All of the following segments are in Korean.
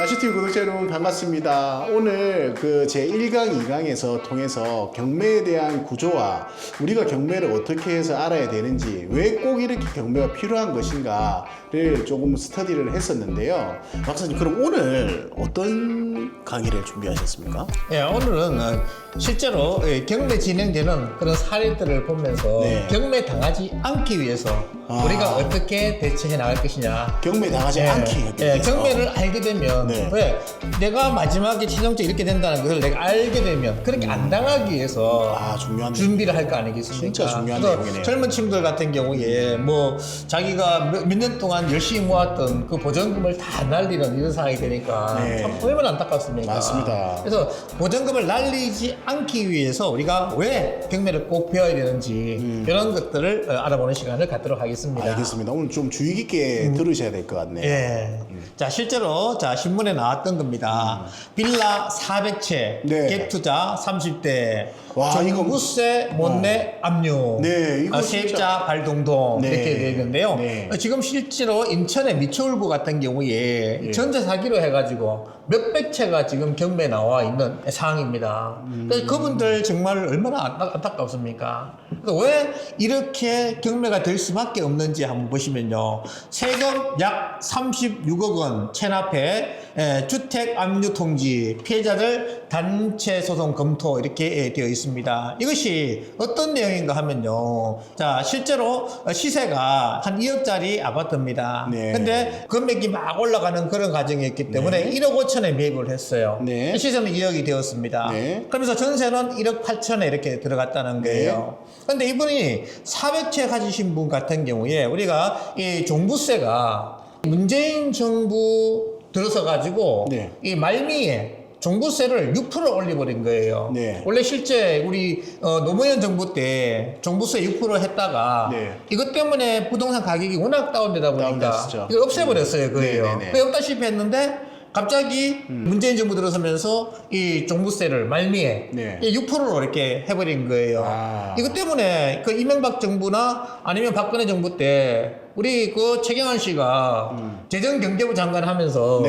아시티비 구독자 여러분 반갑습니다. 오늘 제 1강, 2강에서 통해서 경매에 대한 구조와 우리가 경매를 어떻게 해서 알아야 되는지, 왜 꼭 이렇게 경매가 필요한 것인가를 조금 스터디를 했었는데요. 박사님, 그럼 오늘 어떤 강의를 준비하셨습니까? 예, 오늘은 실제로 경매 진행되는 그런 사례들을 보면서 경매 당하지 않기 위해서 우리가 어떻게 대처해 나갈 것이냐. 경매 당하지 않기 위해서. 경매를 알게 되면 왜 내가 마지막에 최종적으로 이렇게 된다는 것을 내가 알게 되면 그렇게 안 당하기 위해서 중요한 준비를 할 거 아니겠습니까? 진짜 중요한 그래서 내용이네요. 젊은 친구들 같은 경우에 뭐 자기가 몇 년 동안 열심히 모았던 그 보전금을 다 날리는 이런 상황이 되니까 참 얼마나 안타깝습니까? 맞습니다. 그래서 보전금을 날리지 않기 위해서 우리가 왜 경매를 꼭 배워야 되는지 이런 것들을 알아보는 시간을 갖도록 하겠습니다. 알겠습니다. 오늘 좀 주의 깊게 들으셔야 될 것 같네요. 예. 자, 실제로 신문에 나왔던 겁니다. 빌라 400채, 갭투자 30대, 종부세 못내 압류, 이거 세입자 발동동 이렇게 되어 있는데요. 지금 실제로 인천의 미추홀구 같은 경우에 전세 사기로 해가지고 몇백 채가 지금 경매에 나와 있는 상황입니다. 그래서 그분들 정말 얼마나 안타깝습니까? 그래서 왜 이렇게 경매가 될 수밖에 없는지 한번 보시면요. 세금 약 36억 원 체납해 주택 압류 통지, 피해자들 단체 소송 검토 이렇게 되어 있습니다. 이것이 어떤 내용인가 하면요. 자, 실제로 시세가 한 2억짜리 아파트입니다. 근데 금액이 막 올라가는 그런 과정이었기 때문에 1억 5천에 매입을 했어요. 시세는 2억이 되었습니다. 그러면서 전세는 1억 8천에 이렇게 들어갔다는 거예요. 근데 이분이 400채 가지신 분 같은 경우에 우리가 이 종부세가 문재인 정부 들어서 가지고 이 말미에 종부세를 6% 올려버린 거예요. 원래 실제 우리 노무현 정부 때 종부세 6% 했다가 이것 때문에 부동산 가격이 워낙 다운되다 보니까 이걸 없애버렸어요. 그예요. 없다시피 했는데 갑자기 문재인 정부 들어서면서 이 종부세를 말미에 6%로 이렇게 해버린 거예요. 이것 때문에 그 이명박 정부나 아니면 박근혜 정부 때 우리 그 최경환 씨가 재정경제부 장관 하면서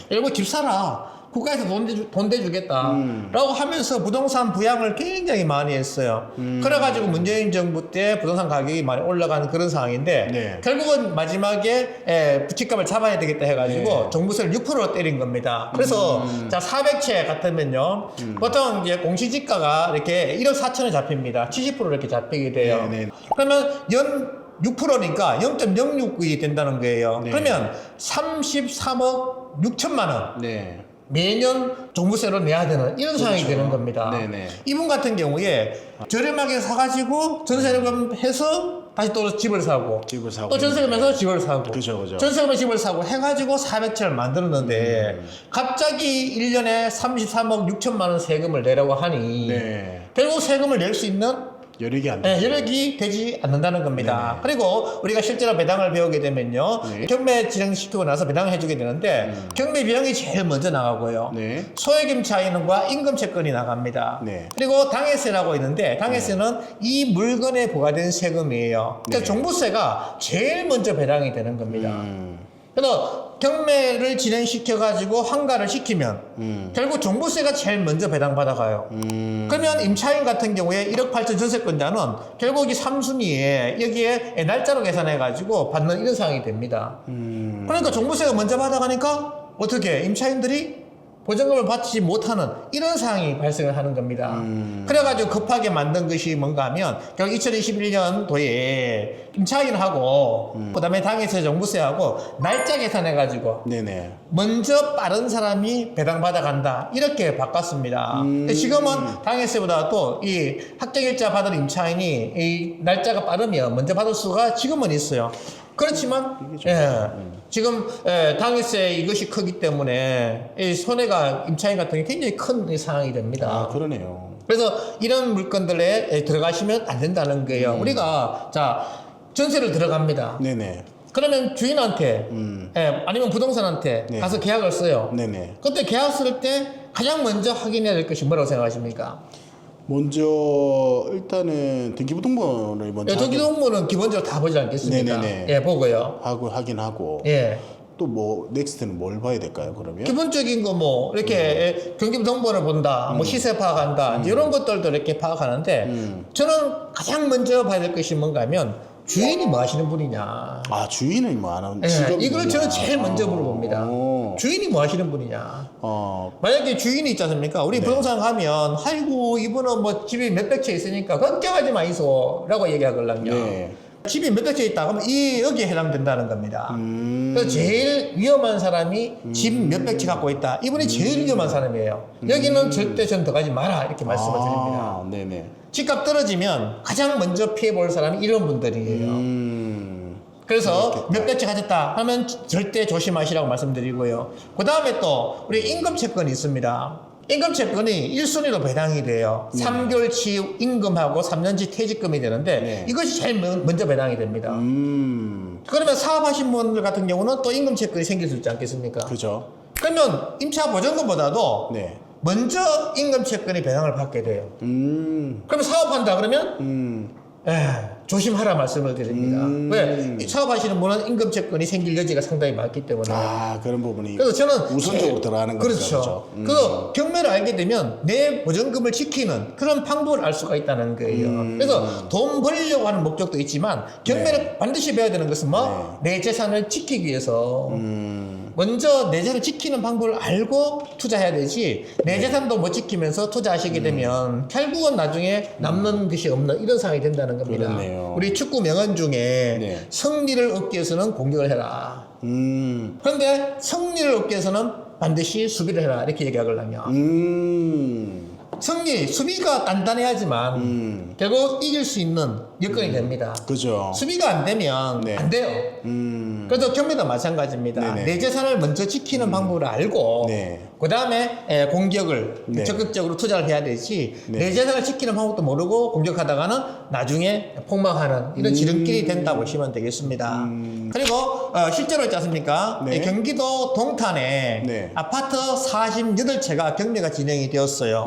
일부 집 사라. 국가에서 돈 대주겠다 라고 하면서 부동산 부양을 굉장히 많이 했어요. 그래가지고 문재인 정부 때 부동산 가격이 많이 올라가는 그런 상황인데 결국은 마지막에 부채값을 잡아야 되겠다 해가지고 종부세를 6%로 때린 겁니다. 그래서 자 400채 같으면요 보통 이제 공시지가가 이렇게 1억 4천에 잡힙니다. 70% 이렇게 잡히게 돼요. 그러면 연 6%니까 0.069이 된다는 거예요. 그러면 33억 6천만 원 매년 종부세로 내야 되는 이런 상황이 되는 겁니다. 이분 같은 경우에 저렴하게 사가지고 전세금 해서 다시 또 집을 사고 또 전세금에서 집을 사고 전세금에 집을 사고 해가지고 400채를 만들었는데 갑자기 1년에 33억 6천만 원 세금을 내라고 하니 결국 세금을 낼 수 있는 여력이 되지 않는다는 겁니다. 그리고 우리가 실제로 배당을 배우게 되면요. 경매 진행시키고 나서 배당을 해주게 되는데 경매 비용이 제일 먼저 나가고요. 소액임 차인과 임금채권이 나갑니다. 그리고 당해세라고 있는데 당해세는 이 물건에 부과된 세금이에요. 그래서 종부세가 제일 먼저 배당이 되는 겁니다. 그래서 경매를 진행시켜가지고 환가를 시키면 결국 종부세가 제일 먼저 배당받아가요. 그러면 임차인 같은 경우에 1억 8천 전세권자는 결국 이 3순위에 여기에 날짜로 계산해가지고 받는 이런 상황이 됩니다. 그러니까 종부세가 먼저 받아가니까 어떻게 임차인들이 보전금을 받지 못하는 이런 상황이 발생을 하는 겁니다. 그래가지고 급하게 만든 것이 뭔가 하면 결국 2021년도에 임차인하고 그다음에 당해세 종부세하고 날짜 계산해가지고 먼저 빠른 사람이 배당받아 간다 이렇게 바꿨습니다. 지금은 당해세보다도 이 확정일자 받은 임차인이 이 날짜가 빠르면 먼저 받을 수가 지금은 있어요. 그렇지만 지금 당해세 이것이 크기 때문에 이 손해가 임차인 같은 게 굉장히 큰 상황이 됩니다. 그러네요. 그래서 이런 물건들에 들어가시면 안 된다는 거예요. 우리가 자 전세를 들어갑니다. 그러면 주인한테 아니면 부동산한테 가서 계약을 써요. 그때 계약 쓸 때 가장 먼저 확인해야 될 것이 뭐라고 생각하십니까? 먼저 일단은 등기부등본을 먼저 등기부등본은 기본적으로 다 보지 않겠습니까? 보고요. 확인하고 또 뭐 넥스트는 뭘 봐야 될까요? 그러면? 기본적인 거 뭐 이렇게 경기 동본을 본다, 뭐 시세 파악한다 이런 것들도 이렇게 파악하는데 저는 가장 먼저 봐야 될 것이 뭔가 하면 주인이 뭐 하시는 분이냐. 아 주인은 뭐 하는 예, 직업이 이걸 뭐냐. 저는 제일 먼저 물어봅니다. 오. 주인이 뭐 하시는 분이냐. 어. 만약에 주인이 있지 않습니까? 우리 네. 부동산 가면 아이고 이분은 뭐 집이 몇백 채 있으니까 걱정하지 마이소 라고 얘기하거든요. 네. 집이 몇백 채 있다 그러면 여기에 해당된다는 겁니다. 그래서 제일 위험한 사람이 집 몇백 채 갖고 있다. 이분이 제일 위험한 사람이에요. 여기는 절대 전 들어가지 마라 이렇게 말씀을 드립니다. 아, 네네. 집값 떨어지면 가장 먼저 피해 볼 사람이 이런 분들이에요. 그래서 몇백 채 가졌다 하면 절대 조심하시라고 말씀드리고요. 그 다음에 또 우리 임금채권이 있습니다. 임금채권이 1순위로 배당이 돼요. 3개월치 임금하고 3년치 퇴직금이 되는데 네. 이것이 제일 먼저 배당이 됩니다. 그러면 사업하신 분들 같은 경우는 또 임금채권이 생길 수 있지 않겠습니까? 그죠. 그러면 임차 보증금보다도 네. 먼저 임금채권이 배당을 받게 돼요. 그러면 사업한다 그러면 조심하라 말씀을 드립니다. 왜? 이 사업하시는 분은 임금채권이 생길 여지가 상당히 많기 때문에. 아 그런 부분이 그래서 저는 우선적으로 들어가는 거죠. 그렇죠. 그 경매를 알게 되면 내 보증금을 지키는 그런 방법을 알 수가 있다는 거예요. 그래서 돈 벌려고 하는 목적도 있지만 경매를 반드시 배워야 되는 것은 뭐? 내 재산을 지키기 위해서. 먼저 내 재산을 지키는 방법을 알고 투자해야 되지 내 재산도 못 지키면서 투자하시게 되면 결국은 나중에 남는 것이 없는 이런 상황이 된다는 겁니다. 그렇네요. 우리 축구 명언 중에 네. 승리를 얻기 위해서는 공격을 해라. 그런데 승리를 얻기 위해서는 반드시 수비를 해라 이렇게 얘기하거든요. 승리, 수비가 단단해야지만 결국 이길 수 있는 여건이 됩니다. 그죠. 수비가 안 되면 네. 안 돼요. 그래서 경매도 마찬가지입니다. 네네. 내 재산을 먼저 지키는 방법을 알고 네. 그 다음에 공격을 네. 적극적으로 투자를 해야 되지 네. 내 재산을 지키는 방법도 모르고 공격하다가는 나중에 폭망하는 이런 지름길이 된다 보시면 되겠습니다. 그리고 실제로 있지 않습니까? 네. 경기도 동탄에 네. 아파트 48채가 경매가 진행이 되었어요.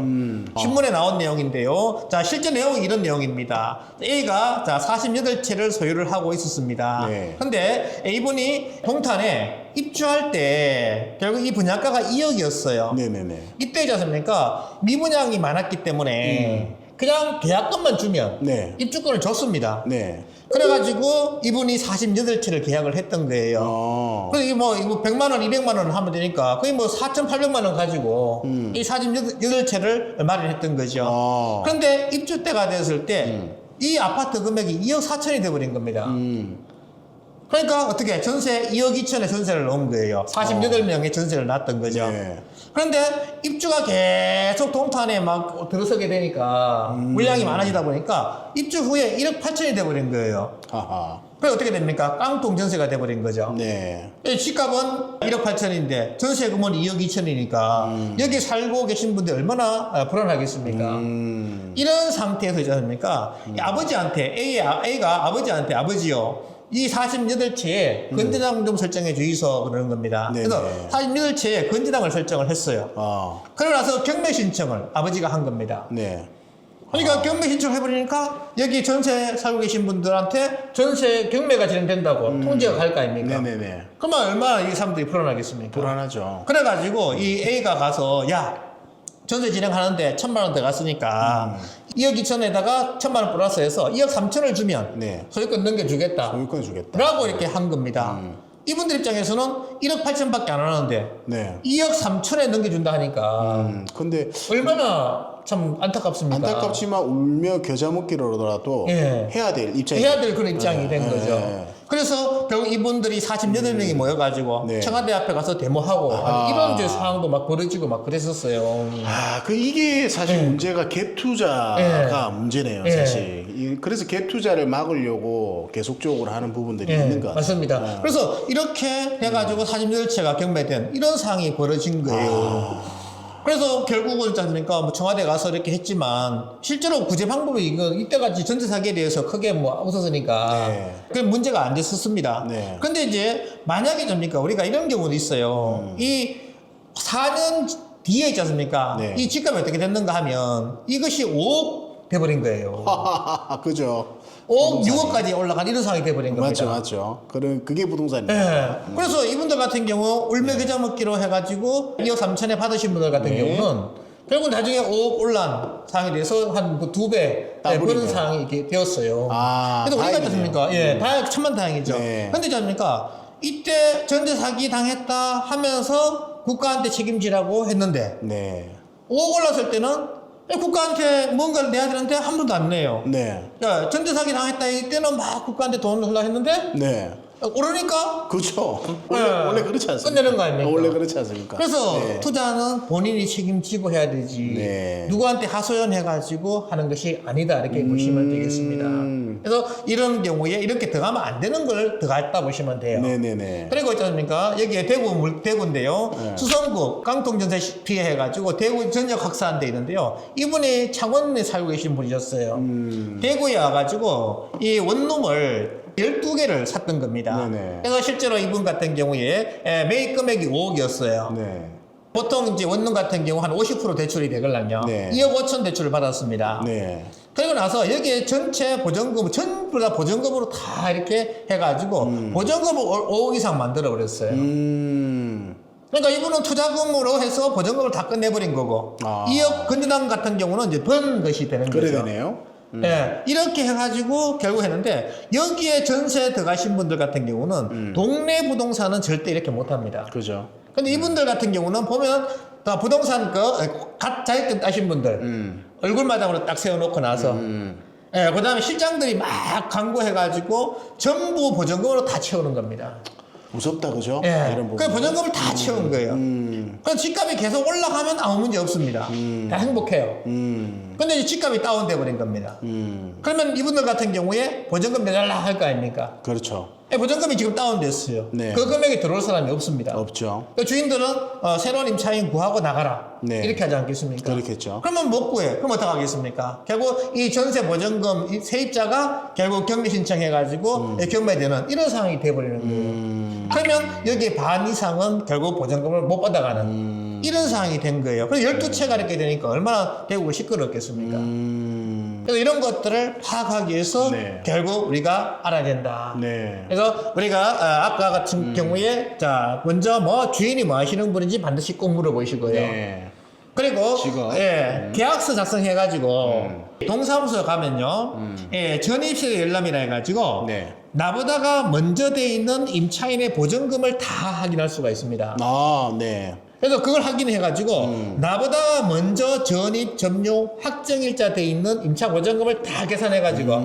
신문에 나온 내용인데요. 자, 실제 내용은 이런 내용입니다. A가 자 48채를 소유를 하고 있었습니다. 네. 근데 A분이 동탄에 입주할 때 결국 이 분양가가 2억이었어요. 네네네. 이때지 않습니까? 미분양이 많았기 때문에 그냥 계약금만 주면 네. 입주권을 줬습니다. 네. 그래가지고 이분이 48채를 계약을 했던 거예요. 그래서 이거 100만 원, 200만 원 하면 되니까 거의 뭐 4,800만 원 가지고 이 48채를 마련했던 거죠. 그런데 입주 때가 됐을 때 이 아파트 금액이 2억 4천이 돼버린 겁니다. 그러니까 어떻게 전세 2억 2천에 전세를 놓은 거예요. 48명의 전세를 놨던 거죠. 네. 그런데 입주가 계속 동탄에 막 들어서게 되니까 물량이 많아지다 보니까 입주 후에 1억 8천이 돼버린 거예요. 하하. 그래 어떻게 됩니까? 깡통 전세가 돼버린 거죠. 네. 집값은 1억 8천인데 전세금은 2억 2천이니까 여기 살고 계신 분들 얼마나 불안하겠습니까? 이런 상태에서 있지 않습니까? 이 아버지한테 A가 아버지한테 아버지요. 이 48채에 건재당 좀 설정해 주이소 그러는 겁니다. 네네. 그래서 48채에 건재당을 설정을 했어요. 그러고 나서 경매 신청을 아버지가 한 겁니다. 네. 그러니까 경매 신청을 해버리니까 여기 전세 살고 계신 분들한테 전세 경매가 진행된다고 통지가 갈 거 아닙니까? 네네네. 그러면 얼마나 이 사람들이 불안하겠습니까? 불안하죠. 그래가지고 이 A가 가서 야 전세 진행하는데 1,000만 원 들어갔으니까 2억 2천에다가 1,000만 원 플러스 해서 2억 3천을 주면 네. 소유권 넘겨주겠다 소유권 주겠다. 라고 이렇게 한 겁니다. 이분들 입장에서는 1억 8천밖에 안 하는데 네. 2억 3천에 넘겨준다 하니까 근데 얼마나 참 안타깝습니까? 안타깝지만 울며 겨자 먹기로라도 예. 해야 될 입장이 해야 될 그런 입장이 된 거죠. 예. 그래서 결국 이분들이 48명이 모여가지고 네. 청와대 앞에 가서 데모하고 이런 이제 상황도 막 벌어지고 막 그랬었어요. 이게 사실 문제가 갭 투자가 문제네요, 예. 사실. 그래서 갭 투자를 막으려고 계속적으로 하는 부분들이 있는 것 같아요. 맞습니다. 그래서 이렇게 해가지고 48채가 경매된 이런 상황이 벌어진 거예요. 그래서 결국은 있지 않습니까? 뭐 청와대 가서 이렇게 했지만 실제로 구제 방법이 이때까지 전세 사기에 대해서 크게 뭐 없었으니까 네. 그 문제가 안 됐었습니다. 네. 근데 이제 만약에 접니까? 우리가 이런 경우도 있어요. 이 4년 뒤에 있지 않습니까? 네. 이 집값이 어떻게 됐는가 하면 이것이 5억 돼버린 거예요. 그죠. 5억, 6억까지 올라간 이런 상황이 돼버린 겁니다. 맞죠. 그게 부동산이에요. 네. 그래서 이분들 같은 경우 울며 겨자 먹기로 해가지고 2억 3천에 받으신 분들 같은 네. 경우는 결국 나중에 5억 올란 상황이 돼서 한 2배 버는 상황이 이렇게 되었어요. 그래서 우리가 어떻습니까? 예, 천만 다행이죠. 네. 근데 잡니까? 이때 전세 사기 당했다 하면서 국가한테 책임지라고 했는데 네. 5억 올랐을 때는 국가한테 뭔가를 내야 되는데 한 번도 안 내요. 네. 야, 전세 사기 당했다 이때는 막 국가한테 돈을 흘라 했는데 네. 오르니까 그렇죠. 원래 그렇지 않습니까? 끝내는 거 아닙니까? 원래 그렇지 않습니까? 그래서 네. 투자는 본인이 책임지고 해야 되지 네. 누구한테 하소연해가지고 하는 것이 아니다 이렇게 보시면 되겠습니다. 그래서 이런 경우에 이렇게 들어가면 안 되는 걸 들어갔다 보시면 돼요. 네네네. 그리고 있지 않습니까? 여기에 대구인데요. 네. 수성구 깡통전세 피해해가지고 대구 전역 확산돼 있는데요. 이분이 창원에 살고 계신 분이셨어요. 대구에 와가지고 이 원룸을 12개를 샀던 겁니다. 네네. 그래서 실제로 이분 같은 경우에 매입 금액이 5억이었어요. 네. 보통 이제 원룸 같은 경우 한 50% 대출이 되걸랑요. 네. 2억 5천 대출을 받았습니다. 네. 그리고 나서 여기에 전체 보전금, 전부 다 보전금으로 다 이렇게 해가지고 보전금을 5억 이상 만들어 버렸어요. 그러니까 이분은 투자금으로 해서 보전금을 다 끝내버린 거고 2억 건전당 같은 경우는 이제 번 것이 되는 그래 거죠. 되네요. 예, 이렇게 해가지고 결국 했는데 여기에 전세 들어가신 분들 같은 경우는 동네 부동산은 절대 이렇게 못합니다. 그죠. 근데 이분들 같은 경우는 보면 다 부동산 갓 자격증 따신 분들 얼굴마담으로 딱 세워놓고 나서 예, 그 다음에 실장들이 막 광고해가지고 전부 보전금으로 다 채우는 겁니다. 무섭다 그죠? 예, 이런 부분. 그 보전금을 다 채운 거예요. 그래서 집값이 계속 올라가면 아무 문제 없습니다. 다 행복해요. 근데 이제 집값이 다운돼 버린 겁니다. 그러면 이분들 같은 경우에 보전금 내달라 할 거 아닙니까? 그렇죠. 예, 보전금이 지금 다운됐어요. 네. 그 금액이 들어올 사람이 없습니다. 없죠. 그 주인들은 새로운 임차인 구하고 나가라. 네. 이렇게 하지 않겠습니까? 그렇겠죠. 그러면 못 구해. 그럼 어떡 하겠습니까? 결국 이 전세 보전금 이 세입자가 결국 경매 신청해가지고 경매되는 이런 상황이 돼버리는 거예요. 그러면 여기 반 이상은 결국 보전금을 못 받아가는 이런 상황이 된 거예요. 그래서 12채가 이렇게 되니까 얼마나 대구가 시끄럽겠습니까? 그래서 이런 것들을 파악하기 위해서 네. 결국 우리가 알아야 된다. 네. 그래서 우리가 아까 같은 경우에 자 먼저 뭐 주인이 뭐 하시는 분인지 반드시 꼭 물어보시고요. 네. 그리고 직업. 예, 계약서 작성해가지고 동사무소 가면요, 예, 전입식 열람이라 해가지고 네. 나보다가 먼저 돼 있는 임차인의 보전금을 다 확인할 수가 있습니다. 네. 그래서 그걸 확인해가지고 나보다 먼저 전입, 점유, 확정일자 돼 있는 임차 보전금을 다 계산해가지고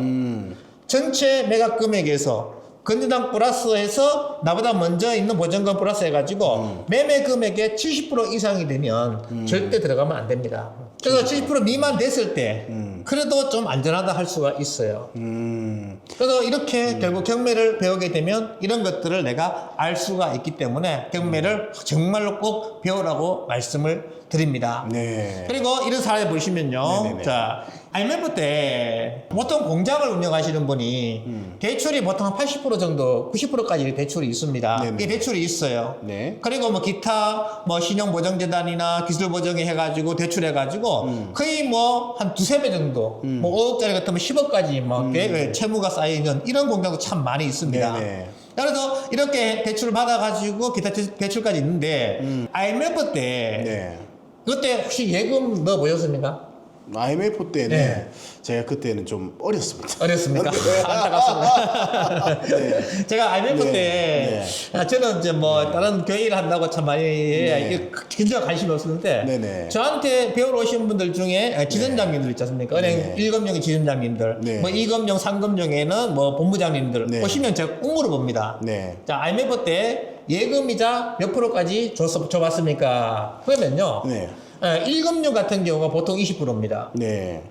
전체 매각 금액에서 건전당 플러스해서 나보다 먼저 있는 보전금 플러스 해가지고 매매 금액의 70% 이상이 되면 절대 들어가면 안 됩니다. 그래서 70% 미만 됐을 때 그래도 좀 안전하다 할 수가 있어요. 그래서 이렇게 결국 경매를 배우게 되면 이런 것들을 내가 알 수가 있기 때문에 경매를 정말로 꼭 배우라고 말씀을 드립니다. 네. 그리고 이런 사례 보시면요. 네네네. 자, IMF 때 보통 공장을 운영하시는 분이 대출이 보통 한 80% 정도, 90%까지 대출이 있습니다. 네네. 이 대출이 있어요. 네. 그리고 뭐 기타 뭐 신용보정재단이나 기술보정이 해가지고 대출해가지고 거의 뭐 한 두세 배 정도, 뭐 5억짜리 같으면 10억까지 뭐 채무가 쌓여있는 이런 공장도 참 많이 있습니다. 네네. 그래서 이렇게 대출을 받아가지고 기타 대출까지 있는데 IMF 때 네. 그때 혹시 예금 넣어 보셨습니까? IMF 때는 네. 제가 그때는 좀 어렸습니다. 어렸습니까? 안타깝습니다. 네. 제가 IMF 네. 때 저는 이제 뭐 다른 교회 일 한다고 참 많이 네. 굉장히 관심이 없었는데 네네. 저한테 배우러 오신 분들 중에 지점장님들 있지 않습니까? 은행 네. 1금융의 지점장님들, 네. 뭐 2금융, 3금융에는 뭐 본부장님들 네. 오시면 제가 꼭 물어봅니다. 네. 자, IMF 때 예금이자 몇 프로까지 줘봤습니까? 그러면요. 네. 1금융 같은 경우가 보통 20%입니다. 네.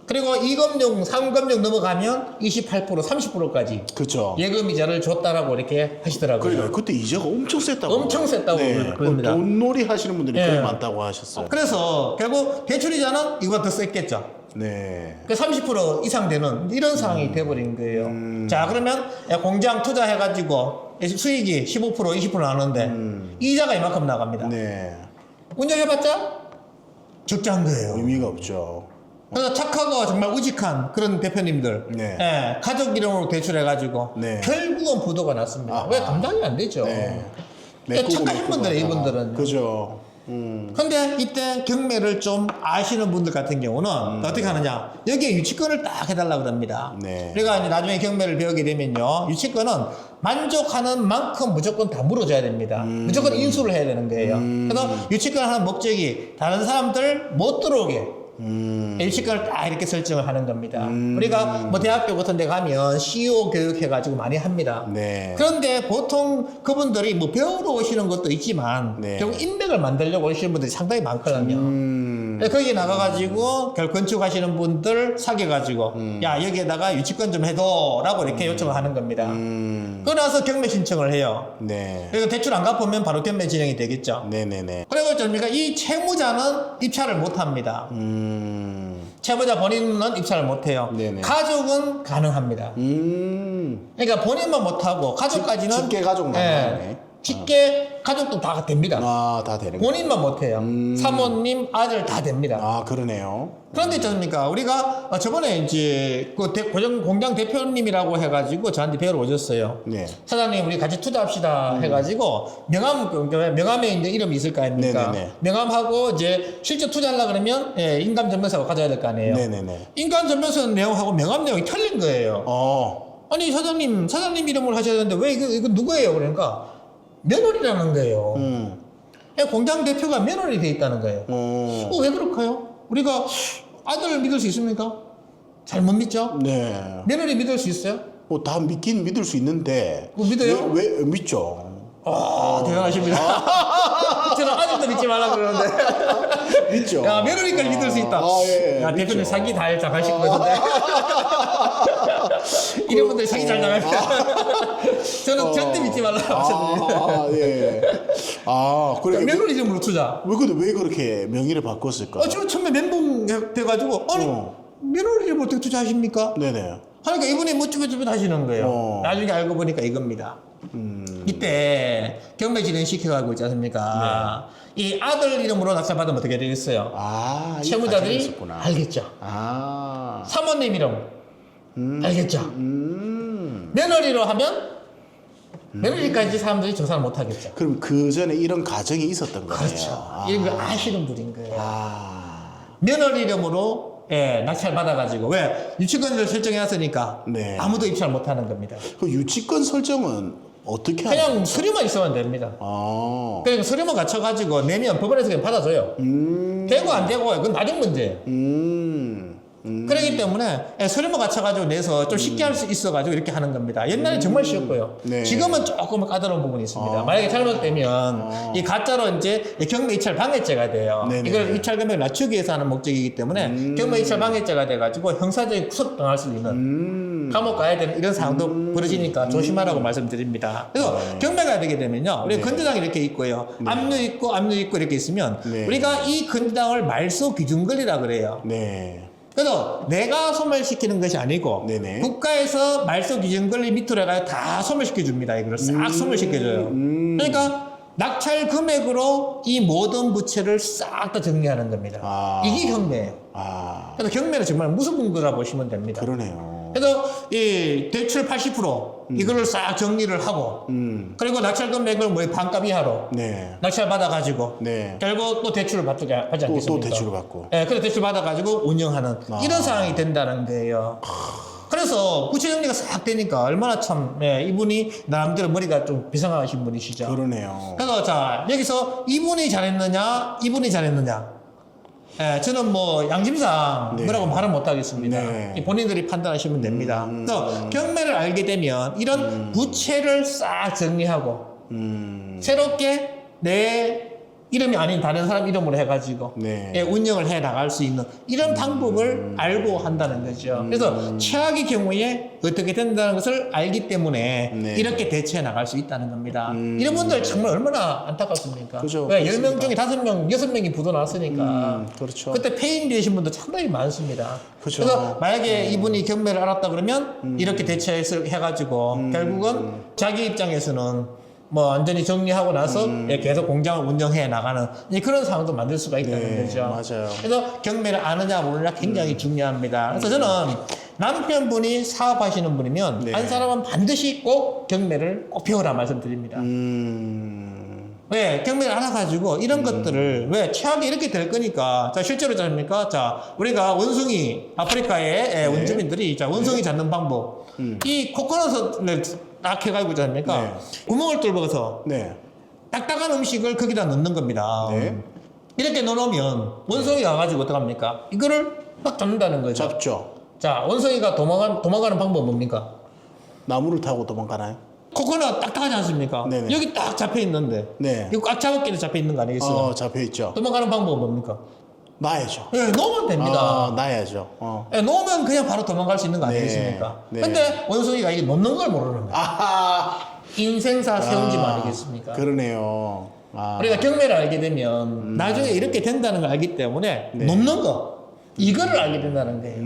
그리고 2금융, 3금융 넘어가면 28%, 30%까지 그렇죠. 예금이자를 줬다라고 이렇게 하시더라고요. 그러니까 그때 이자가 엄청 셌다고. 엄청 셌다고 그럽니다. 돈놀이 하시는 분들이 네. 꽤 많다고 하셨어요. 그래서 결국 대출이자는 이거보다 더 셌겠죠. 네. 그 30% 이상 되는 이런 상황이 돼버린 거예요. 자, 그러면 공장 투자해가지고 수익이 15%, 20% 나오는데 이자가 이만큼 나갑니다. 네. 운영해봤자 적자인 거예요. 의미가 없죠. 그래서 착하고 정말 우직한 그런 대표님들, 네. 예, 가족 이름으로 대출해가지고 네. 결국은 부도가 났습니다. 아하. 왜 감당이 안 되죠? 네. 그러니까 착하신 분들은 이분들은. 그죠. 근데 이때 경매를 좀 아시는 분들 같은 경우는 어떻게 하느냐, 여기에 유치권을 딱 해달라 그럽니다. 네. 그러니까 이제 나중에 경매를 배우게 되면요, 유치권은 만족하는 만큼 무조건 다 물어줘야 됩니다. 무조건 인수를 해야 되는 거예요. 그래서 유치권 하는 목적이 다른 사람들 못 들어오게 유치권을 딱 이렇게 설정을 하는 겁니다. 우리가 뭐 대학교 같은 데 가면 CEO 교육 해가지고 많이 합니다. 네. 그런데 보통 그분들이 뭐 배우러 오시는 것도 있지만 네. 결국 인맥을 만들려고 오시는 분들이 상당히 많거든요. 거기 나가가지고 결국 건축하시는 분들 사귀어가지고 야 여기에다가 유치권 좀 해둬라고 이렇게 요청을 하는 겁니다. 그러고 나서 경매 신청을 해요. 네. 그리고 대출 안 갚으면 바로 경매 진행이 되겠죠. 네네네. 그리고 저니까 이 채무자는 입찰을 못합니다. 채무자 본인은 입찰을 못해요. 네네. 가족은 가능합니다. 그러니까 본인만 못하고 가족까지는 직계 가족 나가네. 직계 가족도 다 됩니다. 아, 다 되는 거. 본인만 못해요. 사모님, 아들 다 됩니다. 아, 그러네요. 그런데 있지 않습니까? 우리가 저번에 이제 그 공장 대표님이라고 해가지고 저한테 배우러 오셨어요. 네. 사장님, 우리 같이 투자합시다 해가지고 명함에 이제 이름이 있을 거 아닙니까? 네네네. 명함하고 이제 실제 투자하려 그러면 인감 전면서가 가져야 될 거 아니에요. 네네네. 인감 전면서 내용하고 명함 내용이 틀린 거예요. 아니 사장님 이름으로 하셔야 되는데 왜 이거 누구예요? 그러니까 며느리라는 거예요. 공장 대표가 며느리 돼 있다는 거예요. 왜 그럴까요? 우리가 아들 믿을 수 있습니까? 잘 못 믿죠? 네. 며느리 믿을 수 있어요? 뭐 다 믿긴 믿을 수 있는데. 그거 믿어요? 왜 믿죠? 대단하십니다. 저는 아직도 믿지 말라 그러는데. 믿죠. 야, 며느리까지 믿을 수 있다. 예, 야, 대표님 믿죠. 사기 잘 당하실 것 같은데. 이런 분들 사기 잘 당할 저는 절대 믿지 말라고 하셨는데. 예. 그래. 며느리 이름으로 투자. 왜 그렇게 명의를 바꿨을까? 지금 처음에 멘붕 돼가지고, 아니, 며느리 이름으로 어떻게 투자하십니까? 네네. 그러니까 이분이 묻지부지 하시는 거예요. 나중에 알고 보니까 이겁니다. 이때 경매 진행 시켜가고 있지 않습니까? 이 아들 이름으로 낙찰받으면 어떻게 되겠어요? 이거 채무자들이 같이 있었구나. 알겠죠. 사모님 이름 알겠죠. 며느리로 하면 며느리까지 사람들이 조사를 못 하겠죠. 그럼 그 전에 이런 가정이 있었던 거네요. 그렇죠. 이런 걸 아시는 분인 거예요. 며느리 이름으로 낙찰 받아가지고 왜 유치권을 설정해놨으니까 네. 아무도 입찰 못 하는 겁니다. 그 유치권 설정은 어떻게 하나요? 그냥 서류만 있으면 됩니다. 그러니까 서류만 갖춰가지고 내면 법원에서 그냥 받아줘요. 되고 안 되고 그건 나중 문제예요. 그렇기 때문에 서류만 갖춰가지고 내서 좀 쉽게 할 수 있어가지고 이렇게 하는 겁니다. 옛날에 정말 쉬웠고요. 네. 지금은 조금 까다로운 부분이 있습니다. 만약에 잘못되면 이 가짜로 이제 경매 입찰 방해죄가 돼요. 네네. 이걸 입찰 금액을 낮추기 위해서 하는 목적이기 때문에 경매 입찰 방해죄가 돼가지고 형사적인 구속 당할 수 있는 감옥 가야 되는 이런 상황도 벌어지니까 조심하라고 말씀드립니다. 그래서 경매 가 되게 되면요, 우리 건조장이 이렇게 있고요, 압류 있고 이렇게 있으면 우리가 이 건조장을 말소 기준권이라 그래요. 네. 그래서 내가 소멸시키는 것이 아니고 네네. 국가에서 말소 기준 권리 밑으로 해가 다 소멸시켜 줍니다. 이거를 싹 소멸시켜줘요. 그러니까 낙찰 금액으로 이 모든 부채를 싹 다 정리하는 겁니다. 이게 경매예요. 그래서 경매는 정말 무서운 거라 보시면 됩니다. 그러네요. 그래서 이 대출 80% 이거를 싹 정리를 하고 그리고 낙찰 금액을 뭐 반값 이하로 네. 낙찰 받아가지고 네. 결국 또 대출을 받지 않겠습니까? 또 대출을 받고. 네, 그래서 대출 받아가지고 운영하는 이런 상황이 된다는 거예요. 그래서 부채 정리가 싹 되니까 얼마나 참 이분이 나름대로 머리가 좀 비상하신 분이시죠. 그러네요. 그래서 자 여기서 이분이 잘했느냐 저는 뭐 양심상 뭐라고 말은 못하겠습니다. 본인들이 판단하시면 됩니다. 그래서 경매를 알게 되면 이런 부채를 싹 정리하고 새롭게 내 이름이 아닌 다른 사람 이름으로 해가지고 운영을 해 나갈 수 있는 이런 방법을 알고 한다는 거죠. 그래서 최악의 경우에 어떻게 된다는 것을 알기 때문에 이렇게 대처해 나갈 수 있다는 겁니다. 이런 분들 정말 얼마나 안타깝습니까? 그죠, 왜 10명 중에 5명, 6명이 부도 났으니까 그렇죠. 그때 폐인 되신 분도 상당히 많습니다. 그죠. 그래서 만약에 이분이 경매를 알았다 그러면 이렇게 대처해가지고 결국은 자기 입장에서는 뭐 완전히 정리하고 나서 예, 계속 공장을 운영해 나가는 예, 그런 상황도 만들 수가 있다는 거죠. 맞아요. 그래서 경매를 아느냐 모르냐 굉장히 중요합니다. 그래서 저는 남편분이 사업하시는 분이면 네. 한 사람은 반드시 꼭 경매를 꼭 배우라 말씀드립니다. 왜 경매를 알아가지고 이런 것들을 왜 최악이 이렇게 될 거니까 자 실제로 잡습니까? 자 우리가 원숭이 아프리카의 원주민들이 자 원숭이 잡는 방법 이 코코넛을 딱 해가지고 잡습니까? 네. 구멍을 뚫어서 네. 딱딱한 음식을 거기다 넣는 겁니다. 네. 이렇게 넣어놓으면 원숭이가 와가지고 어떡합니까? 이거를 딱 잡는다는 거죠. 잡죠. 자 원숭이가 도망가는 방법 뭡니까? 나무를 타고 도망가나요? 코코넛 딱딱하지 않습니까? 네네. 여기 딱 잡혀 있는데 네. 이거 꽉 잡았기에 잡혀 있는 거 아니겠어요? 잡혀있죠. 도망가는 방법은 뭡니까? 놔야죠. 예, 놓으면 됩니다. 놔야죠. 예, 놓으면 그냥 바로 도망갈 수 있는 거 네. 아니겠습니까? 네. 근데 원숭이가 이게 놓는 걸 모르는 거야. 아하. 인생사 세운 집 아니겠습니까? 그러네요. 우리가 경매를 알게 되면 나중에 이렇게 된다는 걸 알기 때문에 네. 놓는 거 이거를 알게 된다는 거예요.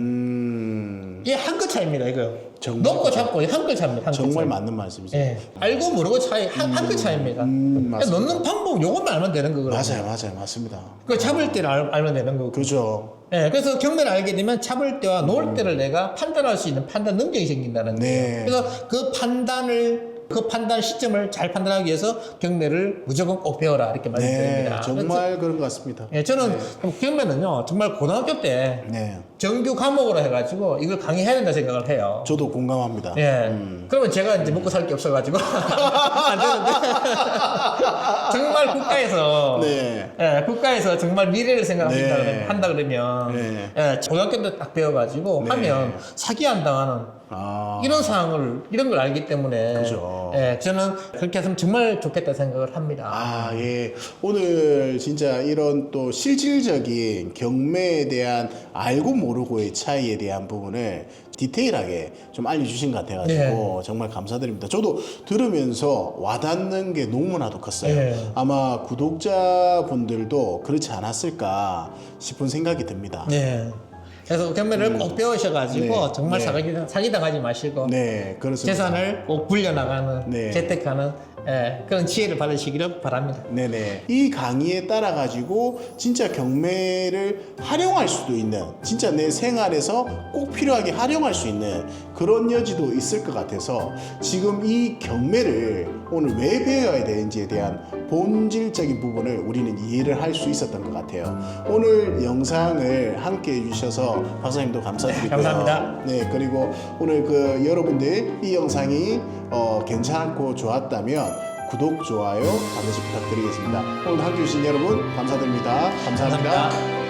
이게 한 끗 차이입니다, 이거. 정말 놓고 잡고 한 끗 차이입니다. 한 끗 정말 차이. 맞는 말씀이죠. 예. 알고 모르고 차이 한 끗 차이입니다. 맞습니다. 놓는 방법 요것만 알면 되는 거거든요. 맞아요. 맞습니다. 그 잡을 때를 알면 되는 거고. 그죠. 예, 그래서 경매를 알게 되면 잡을 때와 놓을 때를 내가 판단할 수 있는 판단 능력이 생긴다는 거예요. 네. 그래서 그 판단 시점을 잘 판단하기 위해서 경매를 무조건 꼭 배워라 이렇게 네. 말씀드립니다. 정말 그런 것 같습니다. 예, 저는 경매는요 정말 고등학교 때 네. 정규 과목으로 해가지고 이걸 강의해야 된다 생각을 해요. 저도 공감합니다. 예. 그러면 제가 이제 먹고 살 게 없어가지고 안 되는데 정말 국가에서 네. 예, 국가에서 정말 미래를 생각한다 네. 그러면, 한다 그러면 네. 예, 고등학교 때 딱 배워가지고 네. 하면 사기 안 당하는 이런 상황을 이런 걸 알기 때문에 그죠. 예, 저는 그렇게 했으면 정말 좋겠다 생각을 합니다. 예. 오늘 진짜 이런 또 실질적인 경매에 대한 알고 모르고의 차이에 대한 부분을 디테일하게 좀 알려주신 것 같아가지고 정말 감사드립니다. 저도 들으면서 와닿는 게 너무나도 컸어요. 네. 아마 구독자분들도 그렇지 않았을까 싶은 생각이 듭니다. 네. 그래서 경매를 꼭 배우셔가지고 네. 정말 네. 사기 당하지 마시고 네, 그렇습니다. 재산을 꼭 불려나가는 네. 재테크하는 예, 그런 지혜를 받으시기를 바랍니다. 네네. 이 강의에 따라 가지고 진짜 경매를 활용할 수도 있는, 진짜 내 생활에서 꼭 필요하게 활용할 수 있는 그런 여지도 있을 것 같아서 지금 이 경매를 오늘 왜 배워야 되는지에 대한 본질적인 부분을 우리는 이해를 할 수 있었던 것 같아요. 오늘 영상을 함께 해주셔서 박사님도 감사드리고요. 감사합니다. 네, 그리고 오늘 그 여러분들 이 영상이 괜찮고 좋았다면 구독, 좋아요 반드시 부탁드리겠습니다. 오늘 함께 해주신 여러분 감사드립니다. 감사합니다.